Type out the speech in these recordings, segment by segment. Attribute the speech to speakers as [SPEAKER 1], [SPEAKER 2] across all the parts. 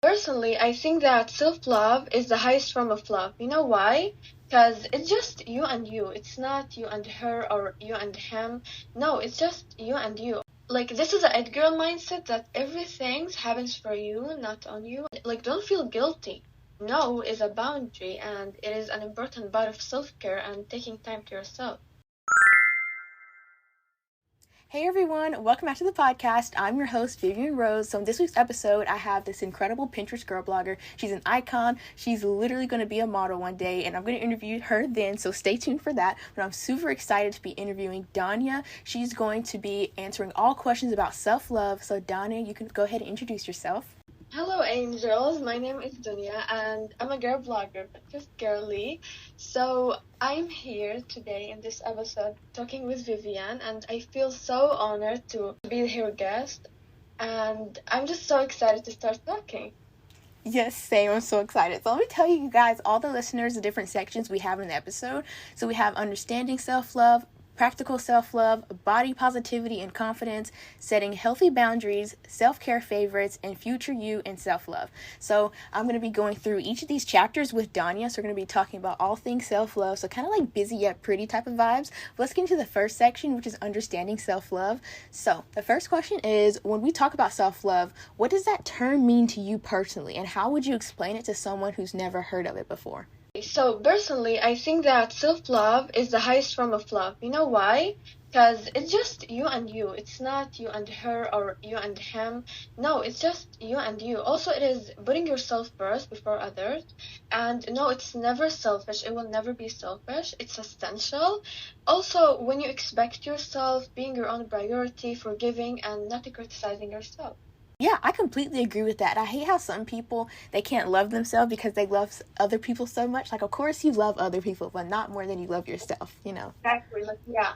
[SPEAKER 1] Personally, I think that self-love is the highest form of love. You know why? Because it's just you and you. It's not you and her or you and him. No, it's just you and you. Like, this is a it girl mindset that everything happens for you, not on you. Like, don't feel guilty. No is a boundary, and it is an important part of self-care and taking time to yourself.
[SPEAKER 2] Hey everyone, welcome back to the podcast. I'm your host, Vivian Rose. So in this week's episode, I have this incredible Pinterest girl blogger. She's an icon. She's literally going to be a model one day, and I'm going to interview her then, so stay tuned for that. But I'm super excited to be interviewing Donya. She's going to be answering all questions about self-love. So Donya, you can go ahead and introduce yourself.
[SPEAKER 1] Hello, angels. My name is Donya, and I'm a girl blogger, but just girly. So I'm here today in this episode talking with Vivian, and I feel so honored to be her guest. And I'm just so excited to start talking.
[SPEAKER 2] Yes, same. I'm so excited. So let me tell you guys, all the listeners, the different sections we have in the episode. So we have understanding self-love, practical self-love, body positivity and confidence, setting healthy boundaries, self-care favorites, and future you and self-love. So I'm going to be going through each of these chapters with Donya. So we're going to be talking about all things self-love. So kind of like busy yet pretty type of vibes. Let's get into the first section, which is understanding self-love. So the first question is, when we talk about self-love, what does that term mean to you personally? And how would you explain it to someone who's never heard of it before?
[SPEAKER 1] So personally, I think that self-love is the highest form of love. You know why? Because it's just you and you. It's not you and her or you and him. No, it's just you and you. Also, it is putting yourself first before others. And no, it's never selfish. It will never be selfish. It's essential. Also, when you expect yourself, being your own priority, forgiving, and not criticizing yourself.
[SPEAKER 2] Yeah, I completely agree with that. I hate how some people, they can't love themselves because they love other people so much. Like, of course you love other people, but not more than you love yourself, you know?
[SPEAKER 1] Exactly. Like, yeah.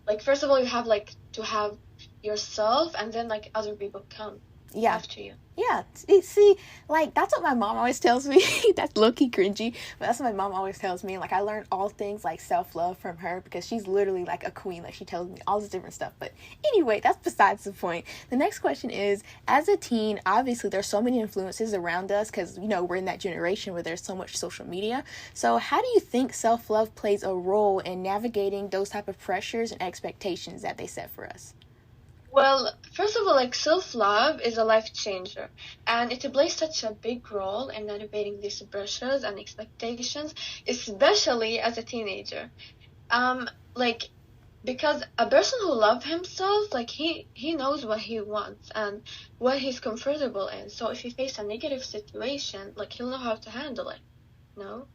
[SPEAKER 1] Like, first of all, you have, like, to have yourself, and then, like, other people come after you.
[SPEAKER 2] Yeah, see, like, that's what my mom always tells me. That's low-key cringy, but that's what my mom always tells me. Like, I learned all things, like, self-love from her because she's literally, like, a queen. Like, she tells me all this different stuff. But anyway, that's besides the point. The next question is, as a teen, obviously, there's so many influences around us because, you know, we're in that generation where there's so much social media. So how do you think self-love plays a role in navigating those type of pressures and expectations that they set for us?
[SPEAKER 1] Well, first of all, like, self-love is a life changer, and it plays such a big role in navigating these pressures and expectations, especially as a teenager. Like, because a person who loves himself, like, he knows what he wants and what he's comfortable in. So if he faces a negative situation, like, he'll know how to handle it. No?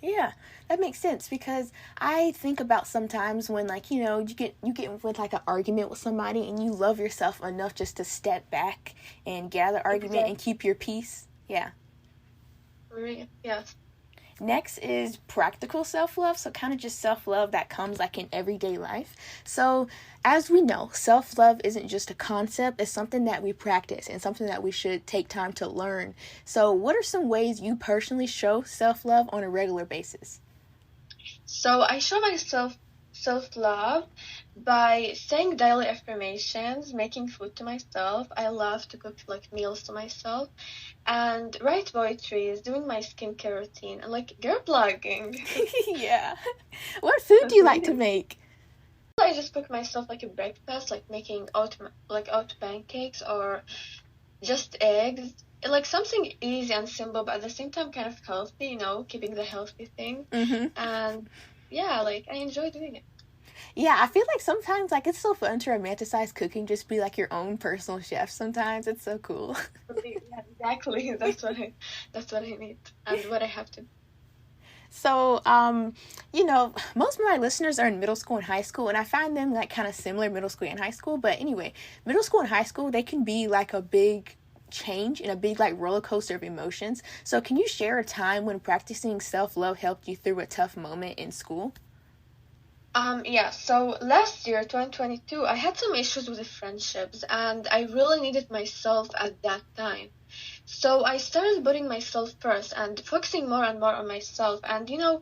[SPEAKER 2] Yeah, that makes sense because I think about sometimes when, like, you know, you get with like an argument with somebody and you love yourself enough just to step back and get out of the argument and keep your peace. Yeah.
[SPEAKER 1] Yes.
[SPEAKER 2] Next is practical self-love, so kind of just self-love that comes like in everyday life. So as we know, self-love isn't just a concept, it's something that we practice and something that we should take time to learn. So what are some ways you personally show self-love on a regular basis?
[SPEAKER 1] So I show myself self-love by saying daily affirmations, making food to myself. I love to cook like meals to myself and write poetry, doing my skincare routine, and like girl blogging.
[SPEAKER 2] Yeah. What food do you like to make?
[SPEAKER 1] I just cook myself like a breakfast, like making oat pancakes or just eggs. Like something easy and simple, but at the same time kind of healthy, you know, keeping the healthy thing. And yeah, like I enjoy doing it.
[SPEAKER 2] Yeah, I feel like sometimes, like, it's so fun to romanticize cooking, just be, like, your own personal chef sometimes. It's so cool.
[SPEAKER 1] Yeah, exactly. That's what I need and what I have to.
[SPEAKER 2] So, you know, most of my listeners are in middle school and high school, and I find them, like, kind of similar middle school and high school. But anyway, middle school and high school, they can be, like, a big change and a big, like, roller coaster of emotions. So can you share a time when practicing self-love helped you through a tough moment in school?
[SPEAKER 1] Yeah, so last year, 2022, I had some issues with the friendships and I really needed myself at that time. So I started putting myself first and focusing more and more on myself. And you know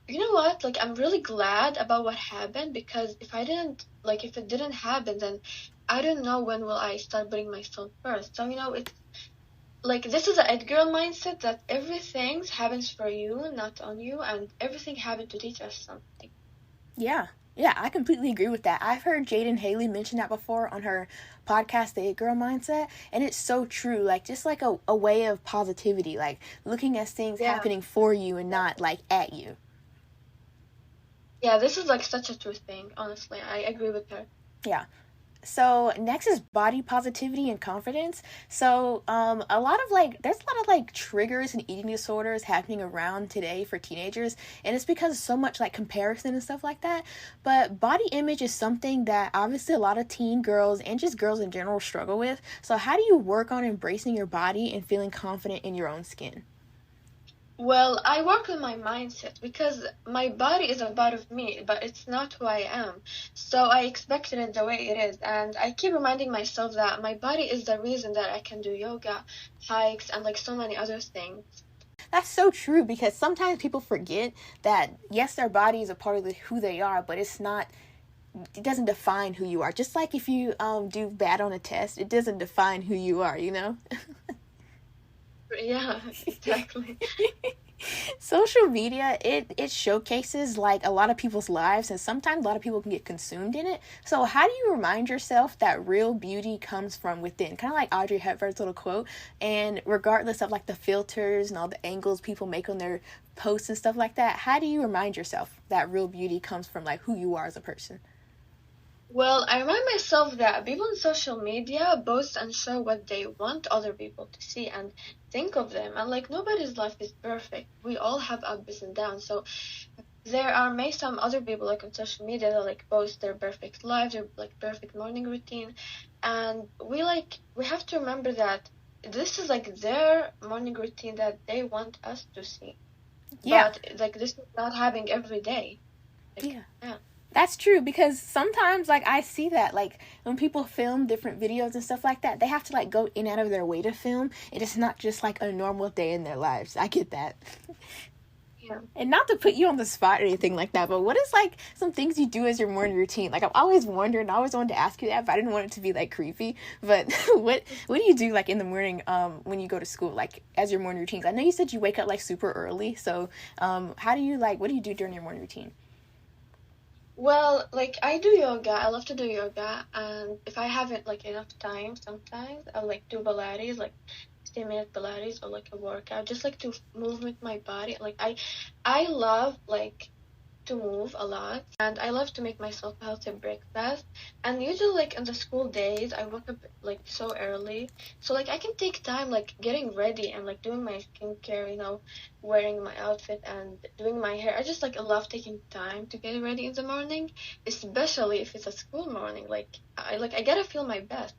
[SPEAKER 1] what? Like, I'm really glad about what happened because if it didn't happen, then I don't know when will I start putting myself first. So, it's like this is a girl mindset that everything happens for you, not on you, and everything happened to teach us something.
[SPEAKER 2] Yeah. Yeah, I completely agree with that. I've heard Jaden Haley mention that before on her podcast, The It Girl Mindset, and it's so true. Like, just like a way of positivity, like looking at things
[SPEAKER 1] Yeah,
[SPEAKER 2] happening for you and not like at you.
[SPEAKER 1] yeah, this is like such a true thing, honestly. I agree with her.
[SPEAKER 2] Yeah. So next is body positivity and confidence. So a lot of like there's a lot of like triggers and eating disorders happening around today for teenagers, and it's because of so much like comparison and stuff like that. But body image is something that obviously a lot of teen girls and just girls in general struggle with. So how do you work on embracing your body and feeling confident in your own skin?
[SPEAKER 1] Well, I work on my mindset because my body is a part of me, but it's not who I am. So I expected it the way it is, and I keep reminding myself that my body is the reason that I can do yoga, hikes, and like so many other things.
[SPEAKER 2] That's so true, because sometimes people forget that yes, their body is a part of who they are, but it doesn't define who you are. Just like if you do bad on a test, it doesn't define who you are, you know?
[SPEAKER 1] Yeah, exactly.
[SPEAKER 2] Social media, it showcases like a lot of people's lives, and sometimes a lot of people can get consumed in it. So how do you remind yourself that real beauty comes from within? Kind of like Audrey Hepburn's little quote. And regardless of like the filters and all the angles people make on their posts and stuff like that, how do you remind yourself that real beauty comes from like who you are as a person?
[SPEAKER 1] Well, I remind myself that people on social media boast and show what they want other people to see and think of them. And like nobody's life is perfect. We all have ups and downs. So there are may some other people like on social media that like post their perfect life, their like perfect morning routine. And we have to remember that this is like their morning routine that they want us to see.
[SPEAKER 2] Yeah.
[SPEAKER 1] But like this is not happening every day. Like,
[SPEAKER 2] Yeah.
[SPEAKER 1] yeah.
[SPEAKER 2] That's true, because sometimes like I see that like when people film different videos and stuff like that, they have to like go in and out of their way to film. It is not just like a normal day in their lives. I get that.
[SPEAKER 1] Yeah.
[SPEAKER 2] And not to put you on the spot or anything like that, but what is like some things you do as your morning routine? Like I've always wondered, I always wanted to ask you that, but I didn't want it to be like creepy. But what do you do like in the morning when you go to school, like as your morning routines? I know you said you wake up like super early, so how do you like what do you do during your morning routine?
[SPEAKER 1] Well, like I do yoga. I love to do yoga, and if I haven't like enough time, sometimes I'll like do Pilates, like 15-minute Pilates or like a workout, just like to move with my body. Like I love like to move a lot, and I love to make myself a healthy breakfast. And usually, like in the school days, I wake up like so early, so like I can take time like getting ready and like doing my skincare, wearing my outfit and doing my hair. I just like love taking time to get ready in the morning, especially if it's a school morning. I gotta feel my best.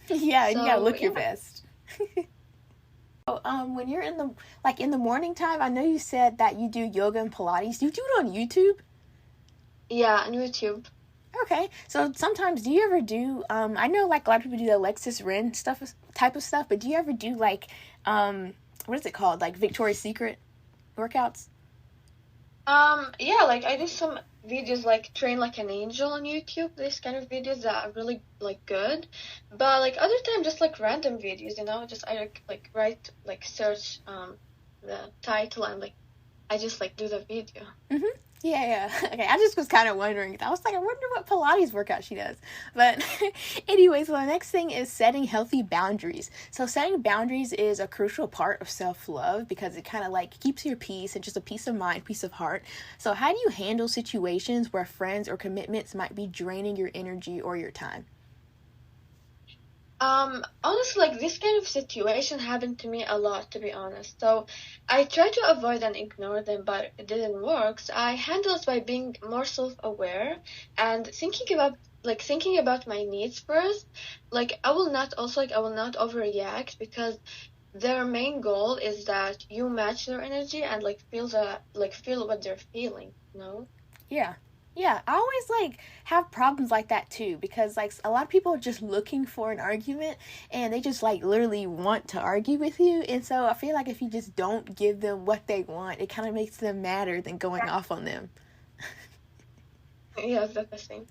[SPEAKER 2] Yeah, you gotta
[SPEAKER 1] So
[SPEAKER 2] look your
[SPEAKER 1] yeah,
[SPEAKER 2] best. So, when you're in the morning time, I know you said that you do yoga and Pilates. Do you do it on YouTube?
[SPEAKER 1] yeah, on YouTube.
[SPEAKER 2] Okay, so sometimes do you ever do? I know like a lot of people do the Alexis Ren stuff type of stuff, but do you ever do like what is it called, like Victoria's Secret workouts?
[SPEAKER 1] Yeah, like I do some videos like train like an angel on YouTube. This kind of videos that are really like good, but like other time just like random videos. Just I like write like search the title and like I just like do the video.
[SPEAKER 2] Mm-hmm. Yeah, yeah. Okay, I just was kind of wondering. I was like, I wonder what Pilates workout she does. But anyway, so the next thing is setting healthy boundaries. So setting boundaries is a crucial part of self-love because it kind of like keeps your peace and just a peace of mind, peace of heart. So how do you handle situations where friends or commitments might be draining your energy or your time?
[SPEAKER 1] Honestly, like this kind of situation happened to me a lot, to be honest. So I tried to avoid and ignore them, but it didn't work. So I handle it by being more self-aware and thinking about my needs first. Like I will not overreact because their main goal is that you match their energy and like feel what they're feeling.
[SPEAKER 2] Yeah. Yeah, I always like have problems like that too because like a lot of people are just looking for an argument and they just like literally want to argue with you, and so I feel like if you just don't give them what they want, it kind of makes them madder than going off on them.
[SPEAKER 1] Yes, that's the same.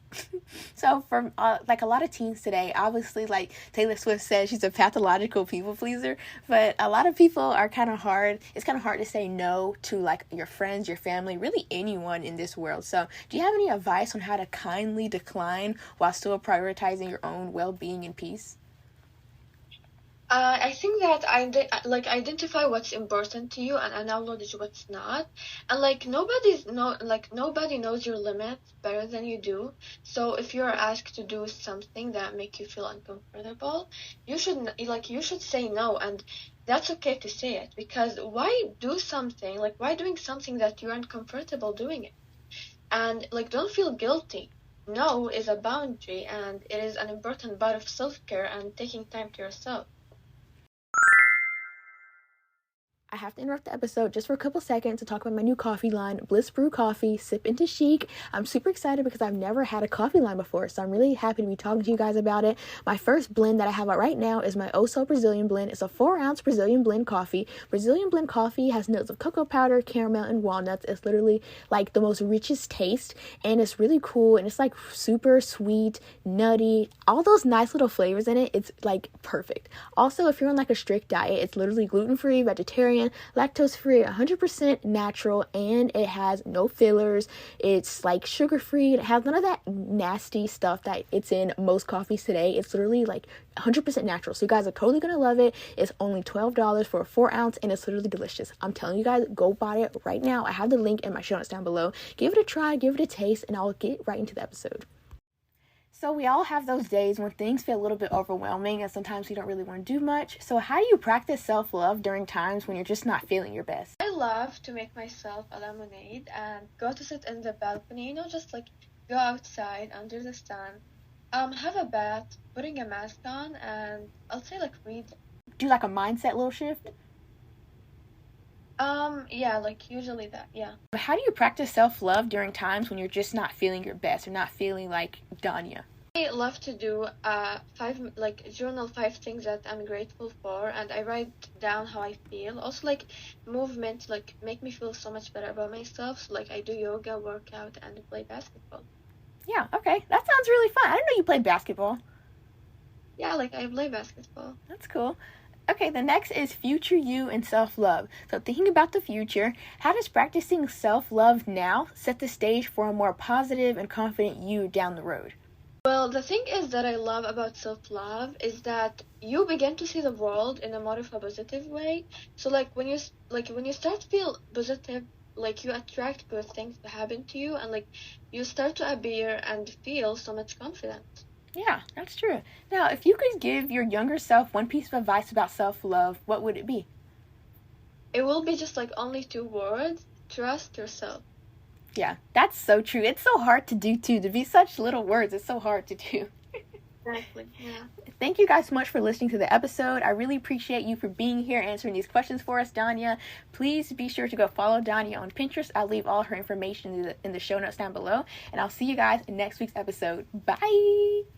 [SPEAKER 2] So for like a lot of teens today, obviously, like Taylor Swift says, she's a pathological people pleaser. But a lot of people are kind of hard. It's kind of hard to say no to like your friends, your family, really anyone in this world. So do you have any advice on how to kindly decline while still prioritizing your own well-being and peace?
[SPEAKER 1] I think that like identify what's important to you and acknowledge what's not. And like nobody knows your limits better than you do. So if you're asked to do something that make you feel uncomfortable, you should say no, and that's okay to say it, because why doing something that you're uncomfortable doing it? And like don't feel guilty. No is a boundary, and it is an important part of self-care and taking time to yourself.
[SPEAKER 2] I have to interrupt the episode just for a couple seconds to talk about my new coffee line, BlissBrew Coffee, Sip into Chic. I'm super excited because I've never had a coffee line before, so I'm really happy to be talking to you guys about it. My first blend that I have out right now is my Oso Brazilian blend. It's a 4-ounce Brazilian blend coffee. Brazilian blend coffee has notes of cocoa powder, caramel, and walnuts. It's literally like the most richest taste, and it's really cool, and it's like super sweet, nutty, all those nice little flavors in it. It's like perfect. Also, if you're on like a strict diet, it's literally gluten-free, vegetarian, lactose-free, 100% natural, and it has no fillers. It's like sugar-free. It has none of that nasty stuff that it's in most coffees today. It's literally like 100% natural. So you guys are totally gonna love it. It's only $12 for a 4-ounce, and it's literally delicious. I'm telling you guys, go buy it right now. I have the link in my show notes down below. Give it a try, give it a taste, and I'll get right into the episode. So we all have those days when things feel a little bit overwhelming and sometimes we don't really want to do much. So how do you practice self-love during times when you're just not feeling your best?
[SPEAKER 1] I love to make myself a lemonade and go to sit in the balcony, just like go outside under the sun, have a bath, putting a mask on, and I'll say like read.
[SPEAKER 2] Do like a mindset little shift?
[SPEAKER 1] Yeah, like usually that, yeah.
[SPEAKER 2] But how do you practice self-love during times when you're just not feeling your best or not feeling like Donya?
[SPEAKER 1] I love to do journal 5 things that I'm grateful for, and I write down how I feel. Also like movement like make me feel so much better about myself. So like I do yoga, workout, and play basketball.
[SPEAKER 2] Yeah, okay. That sounds really fun. I didn't know you played basketball.
[SPEAKER 1] Yeah, like I play basketball.
[SPEAKER 2] That's cool. Okay, the next is future you and self-love. So thinking about the future, how does practicing self-love now set the stage for a more positive and confident you down the road?
[SPEAKER 1] Well, the thing is that I love about self-love is that you begin to see the world in a more of a positive way. So like when you start to feel positive, like you attract good things to happen to you, and like you start to appear and feel so much confidence.
[SPEAKER 2] Yeah, that's true. Now, if you could give your younger self one piece of advice about self-love, what would it be?
[SPEAKER 1] It will be just like only 2 words: trust yourself.
[SPEAKER 2] Yeah, that's so true. It's so hard to do too. To be such little words, it's so hard to do.
[SPEAKER 1] Exactly, yeah.
[SPEAKER 2] Thank you guys so much for listening to the episode. I really appreciate you for being here answering these questions for us, Donya. Please be sure to go follow Donya on Pinterest. I'll leave all her information in the show notes down below. And I'll see you guys in next week's episode. Bye!